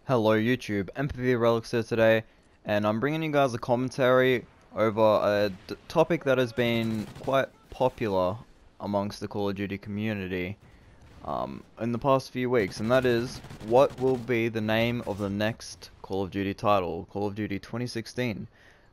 Hello YouTube, MPV Relics here today, and I'm bringing you guys a commentary over a topic that has been quite popular amongst the Call of Duty community in the past few weeks, and that is, what will be the name of the next Call of Duty title, Call of Duty 2016.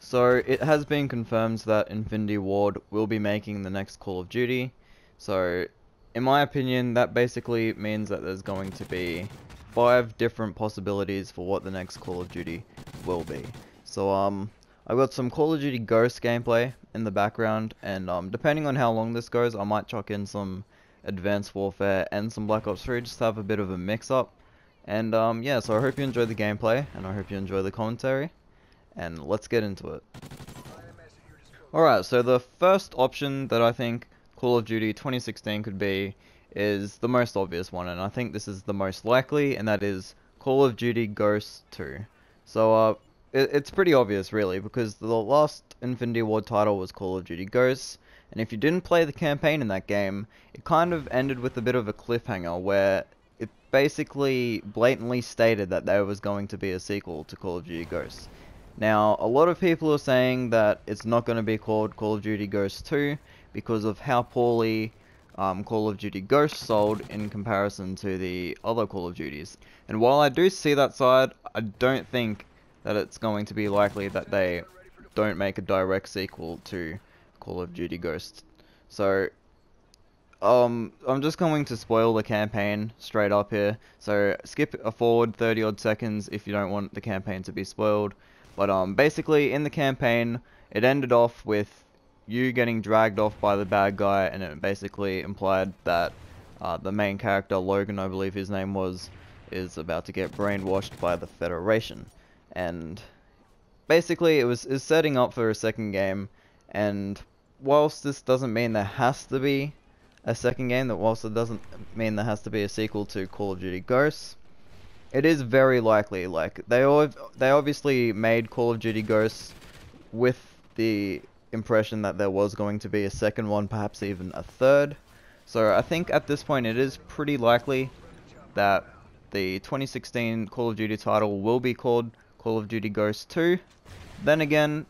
So it has been confirmed that Infinity Ward will be making the next Call of Duty, so in my opinion that basically means that there's going to be 5 different possibilities for what the next Call of Duty will be. So I've got some Call of Duty Ghost gameplay in the background, and depending on how long this goes, I might chuck in some Advanced Warfare and some Black Ops 3 just to have a bit of a mix up. And yeah, so I hope you enjoy the gameplay, and I hope you enjoy the commentary, and let's get into it. Alright, so the first option that I think Call of Duty 2016 could be is the most obvious one, and I think this is the most likely, and that is Call of Duty Ghosts 2. So it's pretty obvious really, because the last Infinity Ward title was Call of Duty Ghosts, and if you didn't play the campaign in that game, it kind of ended with a bit of a cliffhanger where it basically blatantly stated that there was going to be a sequel to Call of Duty Ghosts. Now, a lot of people are saying that it's not going to be called Call of Duty Ghosts 2 because of how poorly Call of Duty Ghosts sold in comparison to the other Call of Duties. And while I do see that side, I don't think that it's going to be likely that they don't make a direct sequel to Call of Duty Ghosts. So, I'm just going to spoil the campaign straight up here. So, skip forward 30 odd seconds if you don't want the campaign to be spoiled. But basically in the campaign, it ended off with you getting dragged off by the bad guy, and it basically implied that the main character, Logan, I believe his name was, is about to get brainwashed by the Federation. And basically is setting up for a second game, and whilst this doesn't mean there has to be a second game, that whilst it doesn't mean there has to be a sequel to Call of Duty Ghosts, it is very likely. Like, they obviously made Call of Duty Ghosts with the impression that there was going to be a second one, perhaps even a third. So I think at this point it is pretty likely that the 2016 Call of Duty title will be called Call of Duty Ghosts 2. Then again,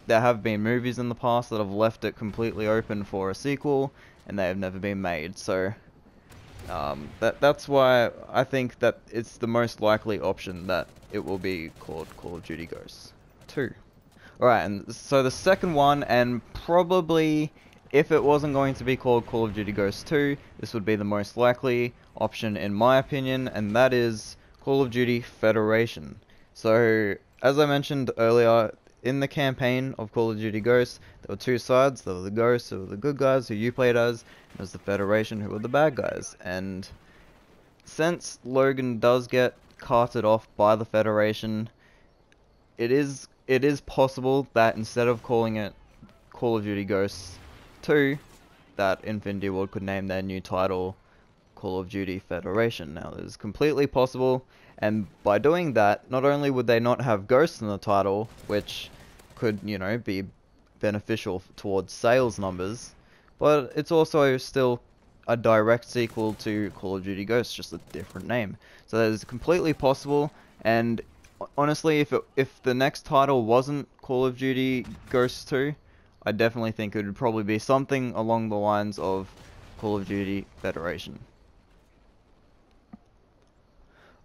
there have been movies in the past that have left it completely open for a sequel, and they have never been made. So that's why I think that it's the most likely option that it will be called Call of Duty Ghosts 2. Alright, and so the second one, and probably if it wasn't going to be called Call of Duty Ghosts 2, this would be the most likely option in my opinion, and that is Call of Duty Federation. So, as I mentioned earlier, in the campaign of Call of Duty Ghosts, there were two sides. There were the Ghosts, who were the good guys, who you played as, and there was the Federation, who were the bad guys. And since Logan does get carted off by the Federation, it is possible that instead of calling it Call of Duty Ghosts 2, that Infinity Ward could name their new title Call of Duty Federation. Now, this is completely possible, and by doing that, not only would they not have Ghosts in the title, which could, you know, be beneficial towards sales numbers, but it's also still a direct sequel to Call of Duty Ghosts, just a different name. So that is completely possible, and honestly, if the next title wasn't Call of Duty Ghosts 2, I definitely think it would probably be something along the lines of Call of Duty Federation.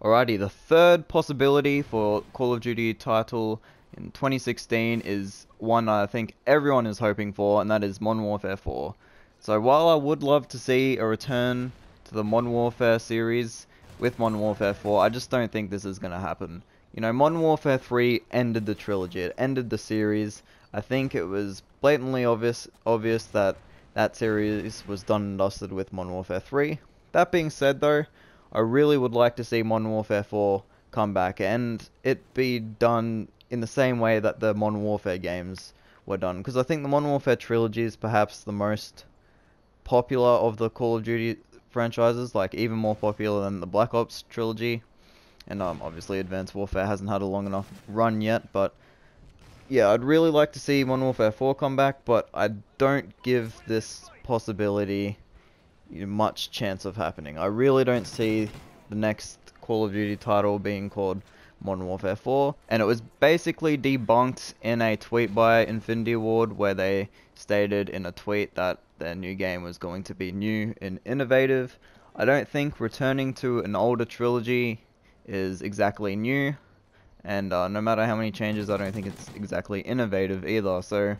Alrighty, the third possibility for Call of Duty title in 2016 is one I think everyone is hoping for, and that is Modern Warfare 4. So while I would love to see a return to the Modern Warfare series with Modern Warfare 4, I just don't think this is going to happen. You know, Modern Warfare 3 ended the trilogy, it ended the series. I think it was blatantly obvious that that series was done and dusted with Modern Warfare 3. That being said though, I really would like to see Modern Warfare 4 come back, and it be done in the same way that the Modern Warfare games were done. Because I think the Modern Warfare trilogy is perhaps the most popular of the Call of Duty franchises, like even more popular than the Black Ops trilogy. And obviously Advanced Warfare hasn't had a long enough run yet, but yeah, I'd really like to see Modern Warfare 4 come back, but I don't give this possibility much chance of happening. I really don't see the next Call of Duty title being called Modern Warfare 4, and it was basically debunked in a tweet by Infinity Ward, where they stated in a tweet that their new game was going to be new and innovative. I don't think returning to an older trilogy is exactly new, and no matter how many changes, I don't think it's exactly innovative either. So,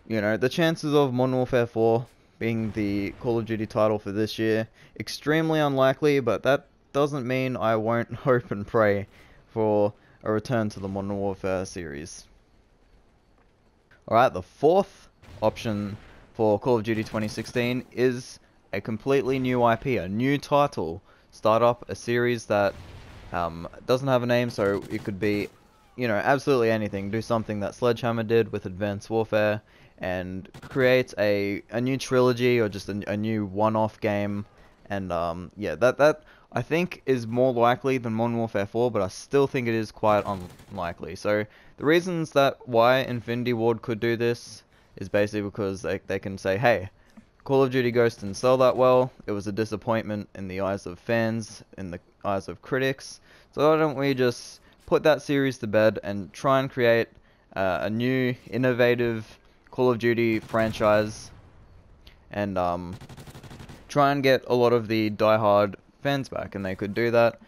you know, the chances of Modern Warfare 4 being the Call of Duty title for this year, extremely unlikely, but that doesn't mean I won't hope and pray for a return to the Modern Warfare series. Alright, the fourth option for Call of Duty 2016 is a completely new IP, a new title. Start up a series that doesn't have a name, so it could be, you know, absolutely anything. Do something that Sledgehammer did with Advanced Warfare, and create a new trilogy, or just a new one-off game. And yeah, that I think is more likely than Modern Warfare 4, but I still think it is quite unlikely. So the reasons that why Infinity Ward could do this is basically because they can say, hey, Call of Duty Ghosts didn't sell that well, it was a disappointment in the eyes of fans, in the eyes of critics, so why don't we just put that series to bed and try and create a new, innovative Call of Duty franchise, and try and get a lot of the die-hard fans back. And they could do that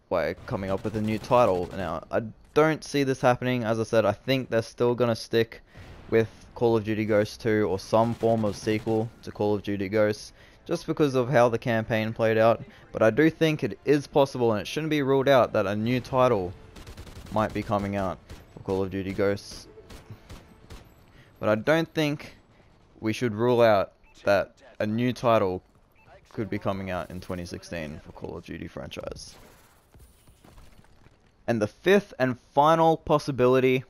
by coming up with a new title. Now, I don't see this happening. As I said, I think they're still going to stick with Call of Duty Ghosts 2 or some form of sequel to Call of Duty Ghosts, just because of how the campaign played out. But I do think it is possible, and it shouldn't be ruled out, that a new title might be coming out for Call of Duty Ghosts. But I don't think we should rule out that a new title could be coming out in 2016 for Call of Duty franchise. And the fifth and final possibility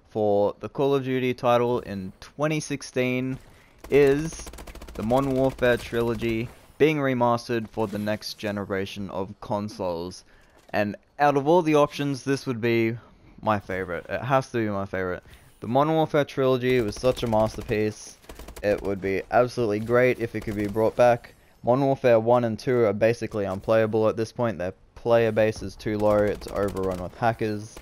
for the Call of Duty title in 2016 is the Modern Warfare trilogy being remastered for the next generation of consoles. And out of all the options, this would be my favorite. It has to be my favorite. The Modern Warfare trilogy was such a masterpiece. It would be absolutely great if it could be brought back. Modern Warfare 1 and 2 are basically unplayable at this point. Their player base is too low. It's overrun with hackers.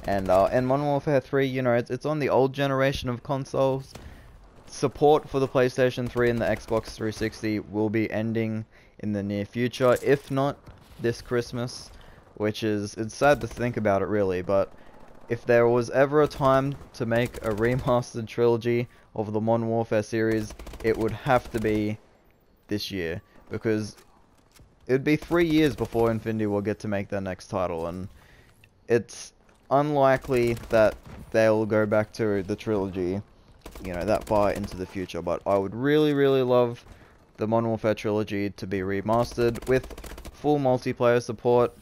And Modern Warfare 3, you know, it's on the old generation of consoles. Support for the PlayStation 3 and the Xbox 360 will be ending in the near future, if not this Christmas, which is, it's sad to think about it really, but if there was ever a time to make a remastered trilogy of the Modern Warfare series, it would have to be this year, because it would be 3 years before Infinity will get to make their next title, and it's unlikely that they'll go back to the trilogy, you know, that far into the future. But I would really, really love the Modern Warfare trilogy to be remastered with full multiplayer support,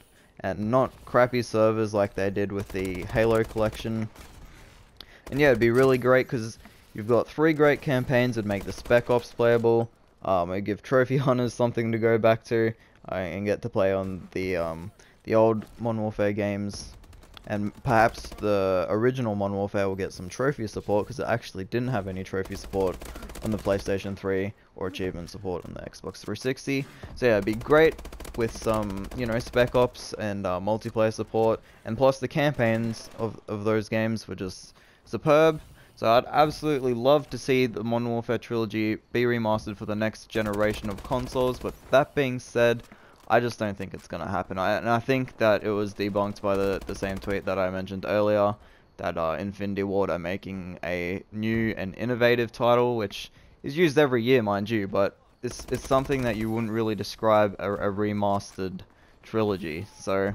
and not crappy servers like they did with the Halo collection. And yeah, it'd be really great because you've got 3 great campaigns. It'd make the Spec Ops playable. It'd give trophy hunters something to go back to and get to play on the old Modern Warfare games. And perhaps the original Modern Warfare will get some trophy support, because it actually didn't have any trophy support on the PlayStation 3 or achievement support on the Xbox 360. So yeah, it'd be great with some, you know, Spec Ops and multiplayer support, and plus the campaigns of those games were just superb. So I'd absolutely love to see the Modern Warfare trilogy be remastered for the next generation of consoles, but that being said, I just don't think it's going to happen. And I think that it was debunked by the same tweet that I mentioned earlier, that Infinity Ward are making a new and innovative title, which is used every year, mind you, but it's something that you wouldn't really describe a remastered trilogy. So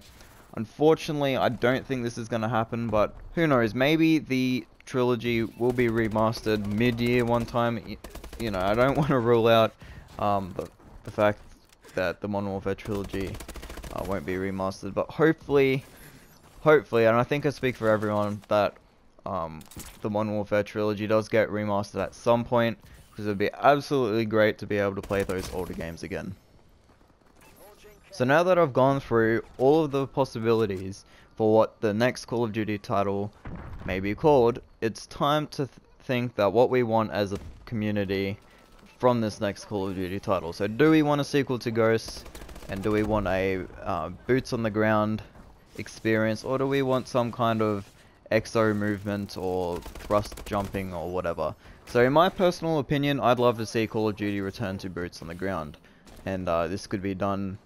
unfortunately, I don't think this is going to happen, but who knows, maybe the trilogy will be remastered mid-year one time. You know, I don't want to rule out the fact that the Modern Warfare trilogy won't be remastered, but hopefully, and I think I speak for everyone, that the Modern Warfare trilogy does get remastered at some point, because it would be absolutely great to be able to play those older games again. So now that I've gone through all of the possibilities for what the next Call of Duty title may be called, it's time to think that what we want as a community from this next Call of Duty title. So do we want a sequel to Ghosts, and do we want a boots on the ground experience, or do we want some kind of exo movement or thrust jumping or whatever? So in my personal opinion, I'd love to see Call of Duty return to boots on the ground, and this could be done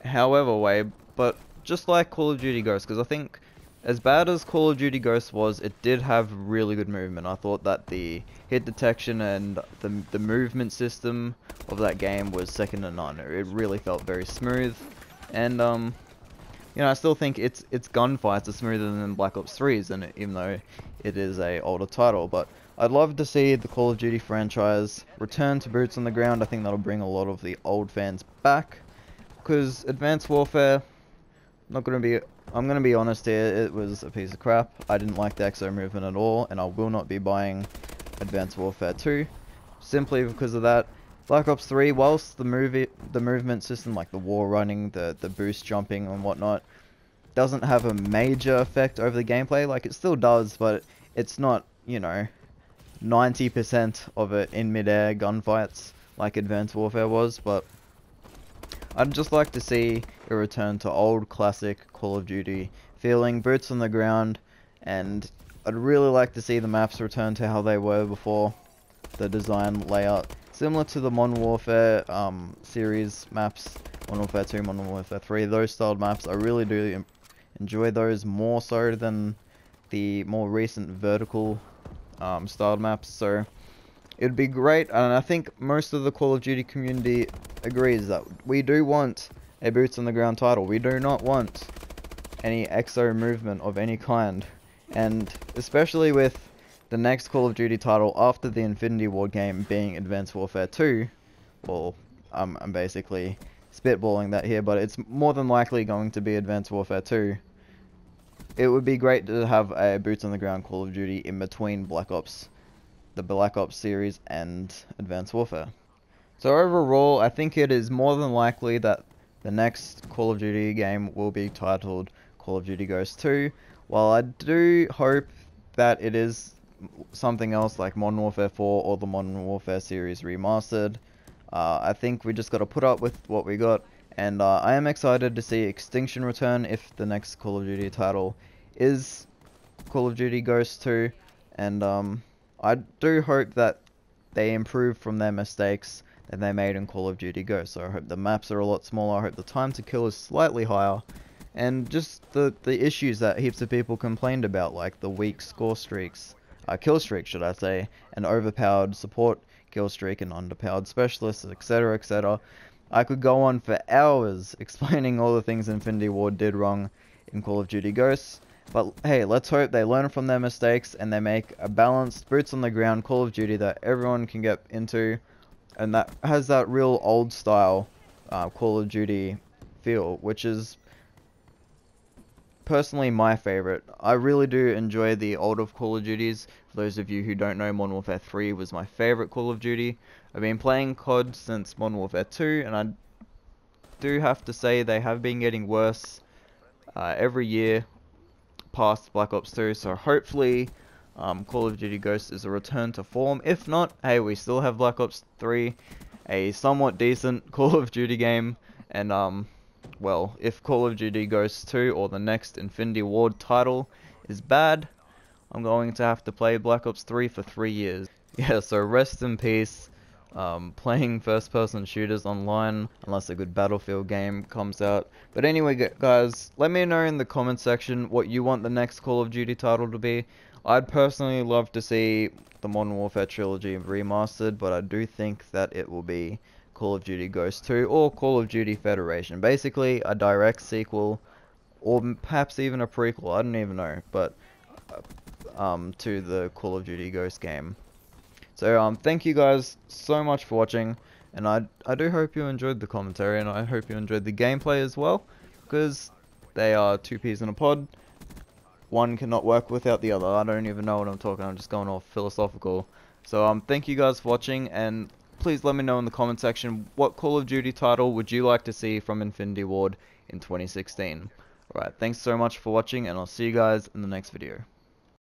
however way, but just like Call of Duty Ghosts, because I think as bad as Call of Duty Ghosts was, it did have really good movement. I thought that the hit detection and the movement system of that game was second to none. It really felt very smooth, and you know, I still think its gunfights are smoother than Black Ops 3's, and even though it is a older title, but I'd love to see the Call of Duty franchise return to boots on the ground. I think that'll bring a lot of the old fans back, because Advanced Warfare, I'm gonna be honest here, it was a piece of crap. I didn't like the exo movement at all, and I will not be buying Advanced Warfare 2, simply because of that. Black Ops 3, whilst the movement system, like the wall running, the boost jumping and whatnot, doesn't have a major effect over the gameplay, like it still does, but it's not, you know, 90% of it in mid-air gunfights like Advanced Warfare was. But I'd just like to see a return to old classic Call of Duty feeling, boots on the ground, and I'd really like to see the maps return to how they were before, the design layout, similar to the Modern Warfare series maps, Modern Warfare 2, Modern Warfare 3, those styled maps. I really do enjoy those more so than the more recent vertical styled maps, so it'd be great, and I think most of the Call of Duty community agrees that we do want a boots on the ground title. We do not want any exo movement of any kind, and especially with the next Call of Duty title after the Infinity Ward game being Advanced Warfare 2, well, I'm basically spitballing that here, but it's more than likely going to be Advanced Warfare 2. It would be great to have a boots on the ground Call of Duty in between the Black Ops series and Advanced Warfare. So overall, I think it is more than likely that the next Call of Duty game will be titled Call of Duty Ghosts 2. While I do hope that it is something else like Modern Warfare 4 or the Modern Warfare series remastered, I think we just got to put up with what we got, and I am excited to see Extinction return if the next Call of Duty title is Call of Duty Ghosts 2, and I do hope that they improve from their mistakes that they made in Call of Duty Ghosts. So I hope the maps are a lot smaller, I hope the time to kill is slightly higher, and just the issues that heaps of people complained about, like the weak score streaks, kill streak should I say, and overpowered support kill streak and underpowered specialists, etc, etc. I could go on for hours explaining all the things Infinity Ward did wrong in Call of Duty Ghosts, but hey, let's hope they learn from their mistakes and they make a balanced, boots on the ground Call of Duty that everyone can get into, and that has that real old style Call of Duty feel, which is personally my favorite. I really do enjoy the older Call of Duties. For those of you who don't know, Modern Warfare 3 was my favorite Call of Duty. I've been playing COD since Modern Warfare 2, and I do have to say they have been getting worse every year past Black Ops 2, so hopefully Call of Duty Ghosts is a return to form. If not, hey, we still have Black Ops 3, a somewhat decent Call of Duty game, and well, if Call of Duty Ghosts 2 or the next Infinity Ward title is bad, I'm going to have to play Black Ops 3 for 3 years. Yeah, so rest in peace playing first person shooters online unless a good Battlefield game comes out. But anyway guys, let me know in the comment section what you want the next Call of Duty title to be. I'd personally love to see the Modern Warfare trilogy remastered, but I do think that it will be Call of Duty Ghosts 2 or Call of Duty Federation. Basically a direct sequel, or perhaps even a prequel, I don't even know, but to the Call of Duty Ghosts game. So thank you guys so much for watching, and I do hope you enjoyed the commentary, and I hope you enjoyed the gameplay as well, because they are two peas in a pod. One cannot work without the other. I don't even know what I'm talking, I'm just going all philosophical. So thank you guys for watching, and please let me know in the comment section what Call of Duty title would you like to see from Infinity Ward in 2016. Alright, thanks so much for watching, and I'll see you guys in the next video.